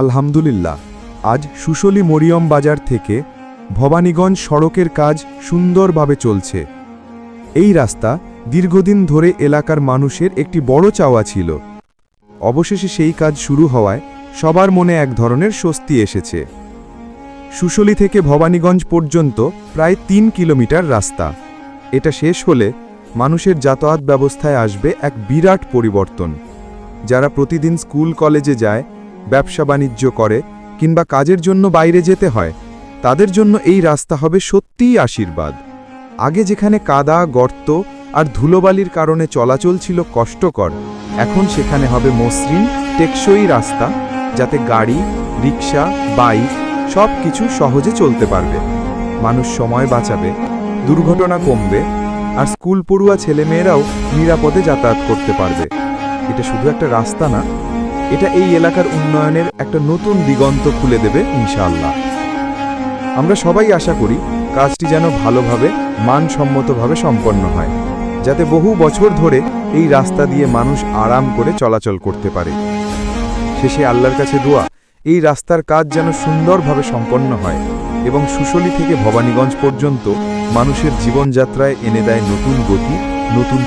আলহামদুলিল্লাহ, আজ সুশলী মরিয়ম বাজার থেকে ভবানীগঞ্জ সড়কের কাজ সুন্দরভাবে চলছে। এই রাস্তা দীর্ঘদিন ধরে এলাকার মানুষের একটি বড় চাওয়া ছিল। অবশেষে সেই কাজ শুরু হওয়ায় সবার মনে এক ধরনের স্বস্তি এসেছে। সুশলী থেকে ভবানীগঞ্জ পর্যন্ত প্রায় ৩ কিলোমিটার রাস্তা। এটা শেষ হলে মানুষের যাতায়াত ব্যবস্থায় আসবে এক বিরাট পরিবর্তন। যারা প্রতিদিন স্কুল কলেজে যায়, ব্যবসা বাণিজ্য করে কিংবা কাজের জন্য বাইরে যেতে হয়, তাদের জন্য এই রাস্তা হবে সত্যিই আশীর্বাদ। আগে যেখানে কাদা, গর্ত আর ধুলোবালির কারণে চলাচল ছিল কষ্টকর, এখন সেখানে হবে মসৃণ, টেকসই রাস্তা, যাতে গাড়ি, রিক্সা, বাইক সব কিছু সহজে চলতে পারবে। মানুষ সময় বাঁচাবে, দুর্ঘটনা কমবে, আর স্কুল পড়ুয়া ছেলেমেয়েরাও নিরাপদে যাতায়াত করতে পারবে। এটা শুধু একটা রাস্তা না, এটা এই এলাকার উন্নয়নের একটা নতুন দিগন্ত খুলে দেবে ইনশাআল্লাহ। আমরা সবাই আশা করি কাজটি যেন ভালোভাবে, মানসম্মতভাবে সম্পন্ন হয়, যাতে বহু বছর ধরে এই রাস্তা দিয়ে মানুষ আরাম করে চলাচল করতে পারে। শেষে আল্লাহর কাছে দোয়া, এই রাস্তার কাজ যেন সুন্দরভাবে সম্পন্ন হয় এবং সুশলী থেকে ভবানীগঞ্জ পর্যন্ত মানুষের জীবনযাত্রায় এনে দেয় নতুন গতি, নতুন